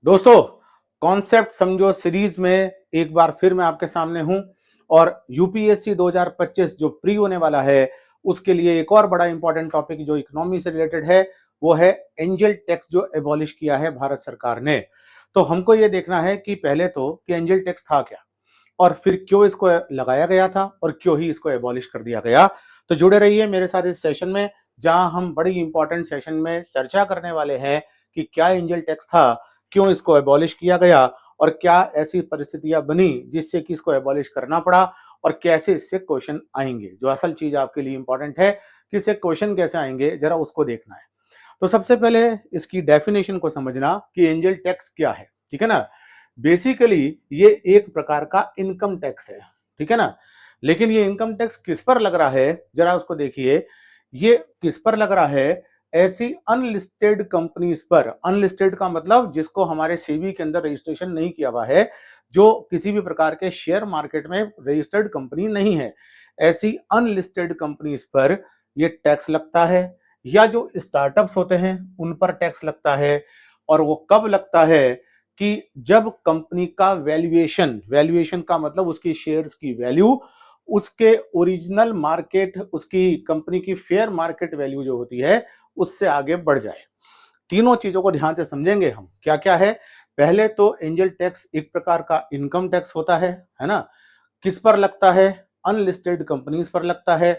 दोस्तों, कॉन्सेप्ट समझो सीरीज में एक बार फिर मैं आपके सामने हूं और यूपीएससी 2025 जो प्री होने वाला है उसके लिए एक और बड़ा इंपॉर्टेंट टॉपिक जो इकोनॉमी से रिलेटेड है वो है एंजल टैक्स जो एबॉलिश किया है भारत सरकार ने। तो हमको ये देखना है कि पहले तो कि एंजल टैक्स था क्या और फिर क्यों इसको लगाया गया था और क्यों ही इसको एबॉलिश कर दिया गया। तो जुड़े रहिए मेरे साथ इस सेशन में जहां हम बड़ी इंपॉर्टेंट सेशन में चर्चा करने वाले हैं कि क्या एंजल टैक्स था, क्यों इसको एबॉलिश किया गया और क्या ऐसी परिस्थितियां बनी जिससे कि इसको एबॉलिश करना पड़ा और कैसे इससे क्वेश्चन आएंगे। जो असल चीज आपके लिए इंपॉर्टेंट है कि इससे क्वेश्चन कैसे आएंगे जरा उसको देखना है। तो सबसे पहले इसकी डेफिनेशन को समझना कि एंजल टैक्स क्या है, ठीक है ना। बेसिकली ये एक प्रकार का इनकम टैक्स है, ठीक है ना। लेकिन ये इनकम टैक्स किस पर लग रहा है जरा उसको देखिए। ये किस पर लग रहा है? ऐसी अनलिस्टेड कंपनीज पर। अनलिस्टेड का मतलब जिसको हमारे सेबी के अंदर रजिस्ट्रेशन नहीं किया हुआ है, जो किसी भी प्रकार के शेयर मार्केट में रजिस्टर्ड कंपनी नहीं है, ऐसी अनलिस्टेड कंपनीज पर यह टैक्स लगता है। या जो स्टार्टअप्स होते हैं उन पर टैक्स लगता है। और वो कब लगता है? कि जब कंपनी का वैल्यूएशन, वैल्यूएशन का मतलब उसकी शेयर्स की वैल्यू उसके ओरिजिनल मार्केट, उसकी कंपनी की फेयर मार्केट वैल्यू जो होती है उससे आगे बढ़ जाए। तीनों चीजों को ध्यान से समझेंगे हम क्या क्या है। पहले तो एंजल टैक्स एक प्रकार का इनकम टैक्स होता है ना। किस पर लगता है? अनलिस्टेड कंपनीज पर लगता है।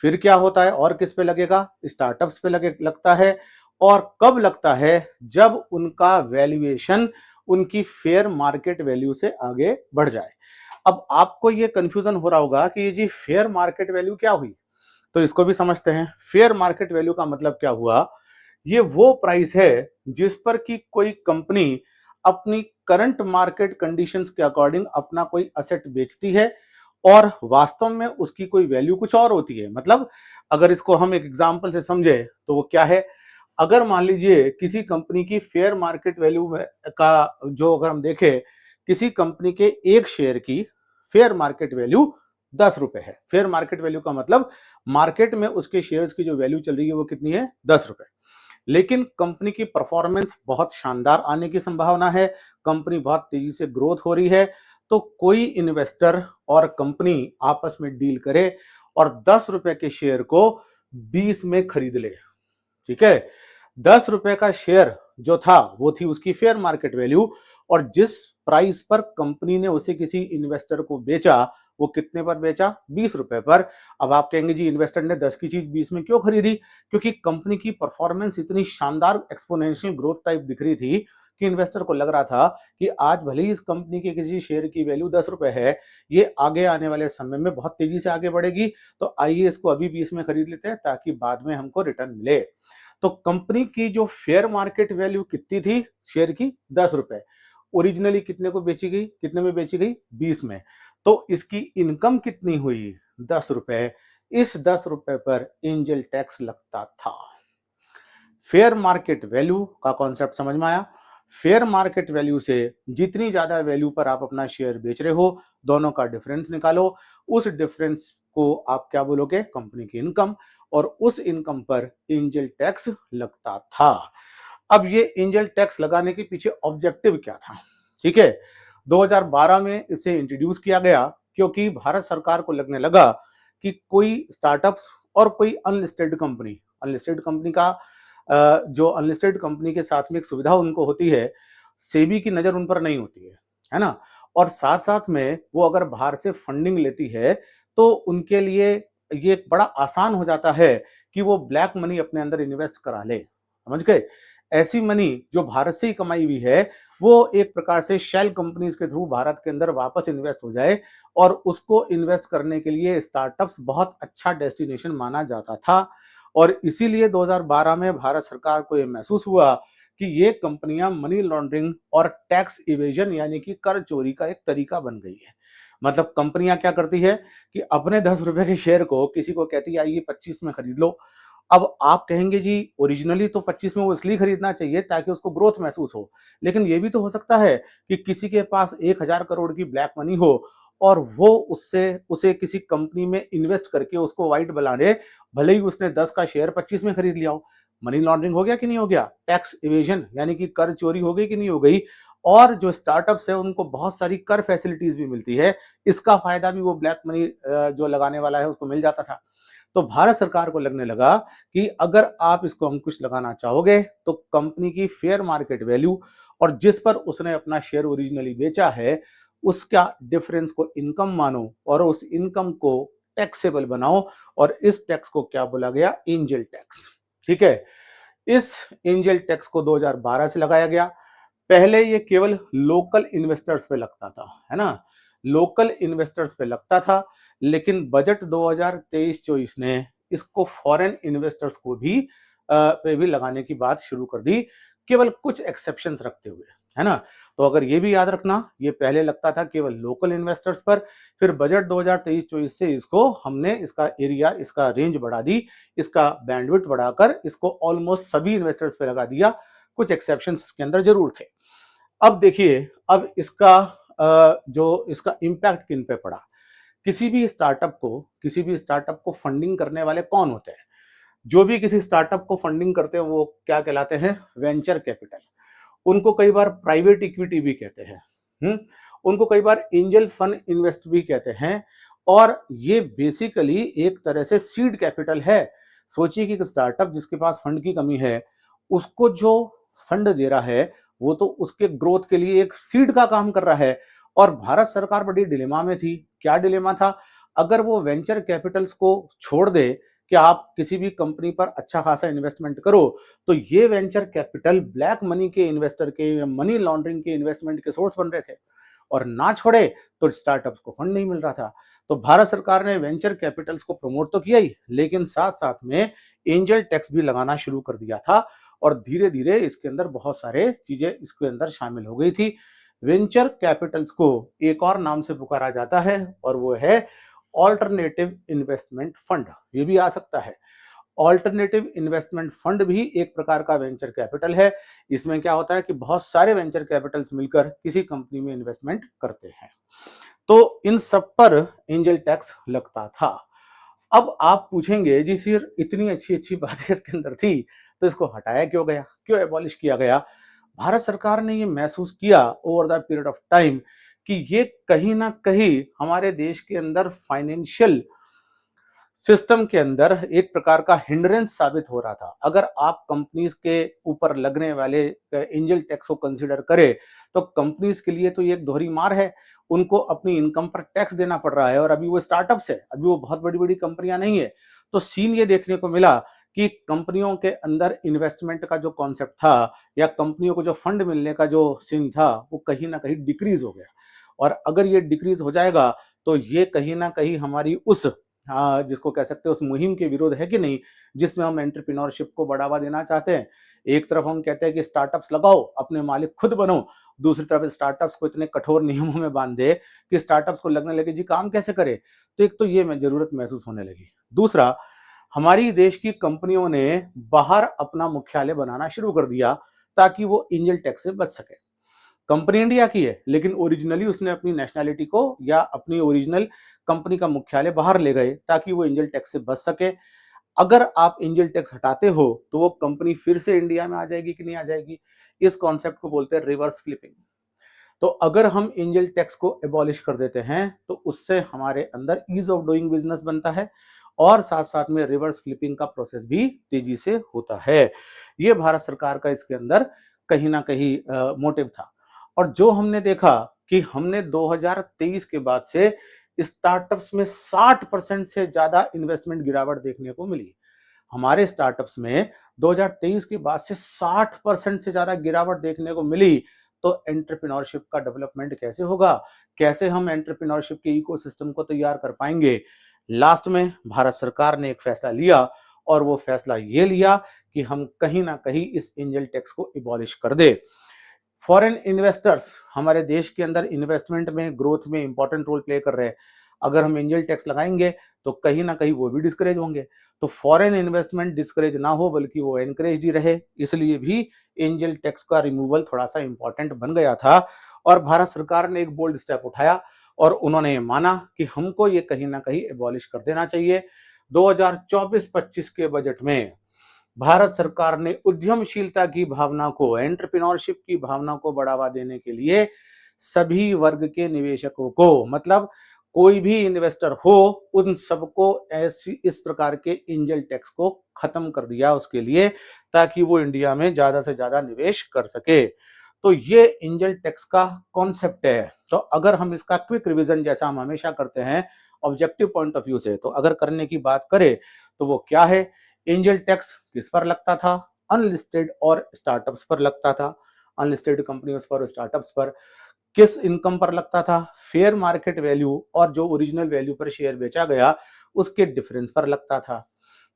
फिर क्या होता है और किस पे लगेगा? स्टार्टअप्स पे लगता है। और कब लगता है? जब उनका वैल्यूएशन उनकी फेयर मार्केट वैल्यू से आगे बढ़ जाए। अब आपको ये कंफ्यूजन हो रहा होगा कि ये जी फेयर मार्केट वैल्यू क्या हुई, तो इसको भी समझते हैं। फेयर मार्केट वैल्यू का मतलब क्या हुआ? ये वो प्राइस है जिस पर कि कोई कंपनी अपनी करंट मार्केट कंडीशंस के अकॉर्डिंग अपना कोई असेट बेचती है और वास्तव में उसकी कोई वैल्यू कुछ और होती है। मतलब अगर इसको हम एक एग्जांपल से समझे तो वो क्या है? अगर मान लीजिए किसी कंपनी की फेयर मार्केट वैल्यू का जो अगर हम देखें, किसी कंपनी के एक शेयर की फेयर मार्केट वैल्यू 10 रुपए है। फेयर मार्केट वैल्यू का मतलब मार्केट में उसके शेयर्स की जो वैल्यू चल रही है वो कितनी है? 10 रुपए। लेकिन कंपनी की परफॉर्मेंस बहुत शानदार आने की संभावना है, कंपनी बहुत तेजी से ग्रोथ हो रही है। तो कोई इन्वेस्टर और कंपनी आपस में डील करे और 10 रुपए के शेयर को 20 में खरीद ले, ठीक है। 10 रुपए का शेयर जो था वो थी उसकी फेयर मार्केट वैल्यू, और जिस प्राइस पर कंपनी ने उसे किसी इन्वेस्टर को बेचा वो कितने पर बेचा? 20 रुपए पर। अब आप कहेंगे जी इन्वेस्टर ने 10 की चीज 20 में क्यों खरीदी? क्योंकि कंपनी की परफॉर्मेंस इतनी शानदार एक्सपोनेंशियल ग्रोथ टाइप दिख रही थी कि इन्वेस्टर को लग रहा था कि आज भले ही इस कंपनी के किसी शेयर की वैल्यू 10 रुपए है, ये आगे आने वाले समय में बहुत तेजी से आगे बढ़ेगी, तो आइए इसको अभी 20 में खरीद लेते हैं ताकि बाद में हमको रिटर्न मिले। तो कंपनी की जो फेयर मार्केट वैल्यू कितनी थी शेयर की? 10 रुपए। ओरिजिनली कितने को बेची गई, कितने में बेची गई? 20 में। तो इसकी इनकम कितनी हुई? 10 रुपए। इस 10 रुपए पर एंजल टैक्स लगता था। फेयर मार्केट वैल्यू का कॉन्सेप्ट समझ में आया? फेयर मार्केट वैल्यू से जितनी ज्यादा वैल्यू पर आप अपना शेयर बेच रहे हो, दोनों का डिफरेंस निकालो। उस डिफरेंस को आप क्या बोलोगे? कंपनी की इनकम। और उस इनकम पर एंजल टैक्स लगता था। अब ये एंजल टैक्स लगाने के पीछे ऑब्जेक्टिव क्या था? ठीक है, 2012 में इसे इंट्रोड्यूस किया गया क्योंकि भारत सरकार को लगने लगा कि कोई स्टार्टअप्स और कोई अनलिस्टेड कंपनी, अनलिस्टेड कंपनी का जो अनलिस्टेड कंपनी के साथ में एक सुविधा उनको होती है, सेबी की नजर उन पर नहीं होती है ना। और साथ साथ में वो अगर बाहर से फंडिंग लेती है तो उनके लिए ये बड़ा आसान हो जाता है कि वो ब्लैक मनी अपने अंदर इन्वेस्ट करा ले, समझ गए। ऐसी मनी जो भारत से ही कमाई हुई है वो एक प्रकार से शेल कंपनीज के थ्रू भारत के अंदर वापस इन्वेस्ट हो जाए, और उसको इन्वेस्ट करने के लिए स्टार्टअप्स बहुत अच्छा डेस्टिनेशन माना जाता था। और इसीलिए 2012 में भारत सरकार को यह महसूस हुआ कि ये कंपनियां मनी लॉन्ड्रिंग और टैक्स इवेजन यानी कि कर चोरी का एक तरीका बन गई है। मतलब कंपनियां क्या करती है कि अपने 10 रुपए के शेयर को किसी को कहती है आइए 25 में खरीद लो। अब आप कहेंगे जी ओरिजिनली तो 25 में वो इसलिए खरीदना चाहिए ताकि उसको ग्रोथ महसूस हो, लेकिन ये भी तो हो सकता है कि किसी के पास 1000 करोड़ की ब्लैक मनी हो और वो उससे उसे किसी कंपनी में इन्वेस्ट करके उसको वाइट बना दे, भले ही उसने 10 का शेयर 25 में खरीद लिया हो। मनी लॉन्ड्रिंग हो गया कि नहीं हो गया, टैक्स इवेजन यानी कि कर चोरी हो गई कि नहीं हो गई, और जो स्टार्टअप्स है उनको बहुत सारी कर फैसिलिटीज भी मिलती है, इसका फायदा भी वो ब्लैक मनी जो लगाने वाला है उसको मिल जाता था। तो भारत सरकार को लगने लगा कि अगर आप इसको अंकुश लगाना चाहोगे तो कंपनी की फेयर मार्केट वैल्यू और जिस पर उसने अपना शेयर ओरिजिनली बेचा है उसका डिफरेंस को इनकम मानो और उस इनकम को टैक्सेबल बनाओ, और इस टैक्स को क्या बोला गया, एंजल टैक्स। ठीक है, इस एंजल टैक्स को 2012 से लगाया गया। पहले ये केवल लोकल इन्वेस्टर्स पे लगता था, है ना, लोकल इन्वेस्टर्स पे लगता था, लेकिन बजट 2023-24 ने इसको फॉरेन इन्वेस्टर्स को भी पे भी लगाने की बात शुरू कर दी, केवल कुछ एक्सेप्शंस रखते हुए, है ना। तो अगर ये भी याद रखना, ये पहले लगता था केवल लोकल इन्वेस्टर्स पर, फिर बजट 2023-24 से इसको हमने इसका एरिया, इसका रेंज बढ़ा दी, इसका बैंडविड्थ बढ़ाकर इसको ऑलमोस्ट सभी इन्वेस्टर्स पे लगा दिया, कुछ एक्सेप्शंस इसके अंदर जरूर थे। अब देखिए, अब इसका जो इसका इम्पैक्ट किन पे पड़ा। किसी भी स्टार्टअप को फंडिंग करने वाले कौन होते हैं, जो भी किसी स्टार्टअप को फंडिंग करते हैं वो क्या कहलाते हैं, वेंचर कैपिटल। उनको कई बार प्राइवेट इक्विटी भी कहते हैं, उनको कई बार एंजल फंड इन्वेस्ट भी कहते हैं, और ये बेसिकली एक तरह से सीड कैपिटल है। सोचिए कि एक स्टार्टअप जिसके पास फंड की कमी है, उसको जो फंड दे रहा है वो तो उसके ग्रोथ के लिए एक सीड का काम कर रहा है। और भारत सरकार बड़ी डिलेमा में थी। क्या डिलेमा था, अगर वो वेंचर कैपिटल्स को छोड़ दे कि आप किसी भी कंपनी पर अच्छा खासा इन्वेस्टमेंट करो, तो ये वेंचर कैपिटल ब्लैक मनी के इन्वेस्टर के, मनी लॉन्ड्रिंग के इन्वेस्टमेंट के सोर्स बन रहे थे, और ना छोड़े तो स्टार्टअप्स को फंड नहीं मिल रहा था। तो भारत सरकार ने वेंचर कैपिटल्स को प्रमोट तो किया ही, लेकिन साथ साथ में एंजल टैक्स भी लगाना शुरू कर दिया था, और धीरे धीरे इसके अंदर बहुत सारे चीजें इसके अंदर शामिल हो गई थी। वेंचर कैपिटल्स को एक और नाम से पुकारा जाता है, और वो है ऑल्टरनेटिव इन्वेस्टमेंट फंड, ये भी आ सकता है। ऑल्टरनेटिव इन्वेस्टमेंट फंड भी एक प्रकार का वेंचर कैपिटल है। इसमें क्या होता है कि बहुत सारे वेंचर कैपिटल्स मिलकर किसी कंपनी में इन्वेस्टमेंट करते हैं। तो इन सब पर एंजल टैक्स लगता था। अब आप पूछेंगे जी सिर इतनी अच्छी अच्छी बातें इसके अंदर थी, तो इसको हटाया क्यों गया, क्यों एबॉलिश किया गया। भारत सरकार ने ये महसूस किया over the period of time कि ये कहीं ना कहीं हमारे देश के अंदर फाइनेंशियल सिस्टम के अंदर एक प्रकार का हिंड्रेंस साबित हो रहा था। अगर आप कंपनीज के ऊपर लगने वाले एंजल टैक्स को कंसीडर करें, तो कंपनीज के लिए तो ये एक दोहरी मार है, उनको अपनी इनकम पर टैक्स देना पड़ रहा है, और अभी वो स्टार्टअप्स है, अभी वो बहुत बड़ी बड़ी कंपनियां नहीं है। तो सीन ये देखने को मिला कि कंपनियों के अंदर इन्वेस्टमेंट का जो कॉन्सेप्ट था, या कंपनियों को जो फंड मिलने का जो सीन था, वो कहीं ना कहीं डिक्रीज हो गया। और अगर ये डिक्रीज हो जाएगा तो ये कहीं ना कहीं हमारी उस, जिसको कह सकते हैं उस मुहिम के विरोध है कि नहीं, जिसमें हम एंटरप्रेन्योरशिप को बढ़ावा देना चाहते हैं। एक तरफ हम कहते हैं कि स्टार्टअप्स लगाओ, अपने मालिक खुद बनो, दूसरी तरफ स्टार्टअप्स को इतने कठोर नियमों में बांध दे कि स्टार्टअप्स को लगने लगे जी काम कैसे करे। तो एक तो ये जरूरत महसूस होने लगी। दूसरा, हमारी देश की कंपनियों ने बाहर अपना मुख्यालय बनाना शुरू कर दिया ताकि वो एंजल टैक्स से बच सके। कंपनी इंडिया की है, लेकिन ओरिजिनली उसने अपनी नेशनैलिटी को या अपनी ओरिजिनल कंपनी का मुख्यालय बाहर ले गए ताकि वो एंजल टैक्स से बच सके। अगर आप एंजल टैक्स हटाते हो तो वो कंपनी फिर से इंडिया में आ जाएगी कि नहीं आ जाएगी। इस कॉन्सेप्ट को बोलते हैं रिवर्स फ्लिपिंग। तो अगर हम एंजल टैक्स को एबॉलिश कर देते हैं तो उससे हमारे अंदर ईज ऑफ डूइंग बिजनेस बनता है, और साथ साथ में रिवर्स फ्लिपिंग का प्रोसेस भी तेजी से होता है। ये भारत सरकार का इसके अंदर कहीं ना कहीं मोटिव था। और जो हमने देखा कि हमने 2023 के बाद से स्टार्टअप्स में 60% से ज्यादा इन्वेस्टमेंट गिरावट देखने को मिली। हमारे स्टार्टअप्स में 2023 के बाद से 60% से ज्यादा गिरावट देखने को मिली। तो एंटरप्रेन्योरशिप का डेवलपमेंट कैसे होगा, कैसे हम एंटरप्रेन्योरशिप के इकोसिस्टम को तैयार कर पाएंगे। लास्ट में भारत सरकार ने एक फैसला लिया, और वो फैसला ये लिया कि हम कहीं ना कहीं इस एंजल टैक्स को इबॉलिश कर दे। फॉरेन इन्वेस्टर्स हमारे देश के अंदर इन्वेस्टमेंट में, ग्रोथ में इंपॉर्टेंट रोल प्ले कर रहे हैं। अगर हम एंजल टैक्स लगाएंगे तो कहीं ना कहीं वो भी डिस्करेज होंगे। तो फॉरेन इन्वेस्टमेंट डिस्करेज ना हो बल्कि वो एनकरेज ही रहे, इसलिए भी एंजल टैक्स का रिमूवल थोड़ा सा इंपॉर्टेंट बन गया था। और भारत सरकार ने एक बोल्ड स्टेप उठाया, और उन्होंने माना कि हमको ये कहीं ना कहीं एबॉलिश कर देना चाहिए। 2024-25 के बजट में भारत सरकार ने उद्यमशीलता की भावना को, एंटरप्रेन्योरशिप की भावना को बढ़ावा देने के लिए सभी वर्ग के निवेशकों को, मतलब कोई भी इन्वेस्टर हो, उन सबको ऐसी इस प्रकार के एंजल टैक्स को खत्म कर दिया उसके लिए, ताकि वो इंडिया में ज्यादा से ज्यादा निवेश कर सके। तो ये एंजल टैक्स का कॉन्सेप्ट है। तो अगर हम इसका क्विक रिवीजन जैसा हम हमेशा करते हैं ऑब्जेक्टिव पॉइंट ऑफ व्यू से, तो अगर करने की बात करें तो वो क्या है? एंजल टैक्स किस पर लगता था? अनलिस्टेड और स्टार्टअप्स पर लगता था। अनलिस्टेड कंपनियों पर, स्टार्टअप्स पर। किस इनकम पर लगता था? फेयर मार्केट वैल्यू और जो ओरिजिनल वैल्यू पर शेयर बेचा गया उसके डिफरेंस पर लगता था।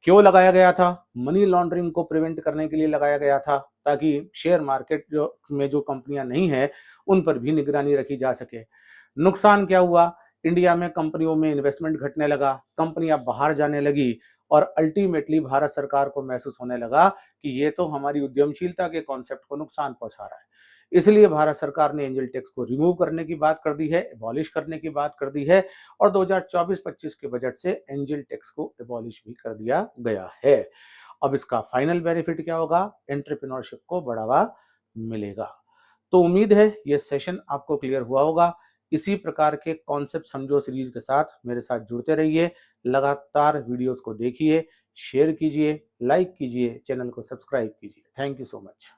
क्यों लगाया गया था? मनी लॉन्ड्रिंग को प्रिवेंट करने के लिए लगाया गया था, ताकि शेयर मार्केट जो कंपनियां नहीं है उन पर भी निगरानी रखी जा सके। नुकसान क्या हुआ? इंडिया में कंपनियों में इन्वेस्टमेंट घटने लगा, कंपनियां बाहर जाने लगी और अल्टीमेटली भारत सरकार को महसूस होने लगा कि ये तो हमारी उद्यमशीलता के कॉन्सेप्ट को नुकसान पहुंचा रहा है। इसलिए भारत सरकार ने एंजल टैक्स को रिमूव करने की बात कर दी है, एबॉलिश करने की बात कर दी है, और 2024-25 के बजट से एंजल टैक्स को एबॉलिश भी कर दिया गया है। अब इसका फाइनल बेनिफिट क्या होगा? एंटरप्रेन्योरशिप को बढ़ावा मिलेगा। तो उम्मीद है ये सेशन आपको क्लियर हुआ होगा। इसी प्रकार के कॉन्सेप्ट समझो सीरीज के साथ मेरे साथ जुड़ते रहिए, लगातार वीडियोस को देखिए, शेयर कीजिए, लाइक कीजिए, चैनल को सब्सक्राइब कीजिए। Thank you so much.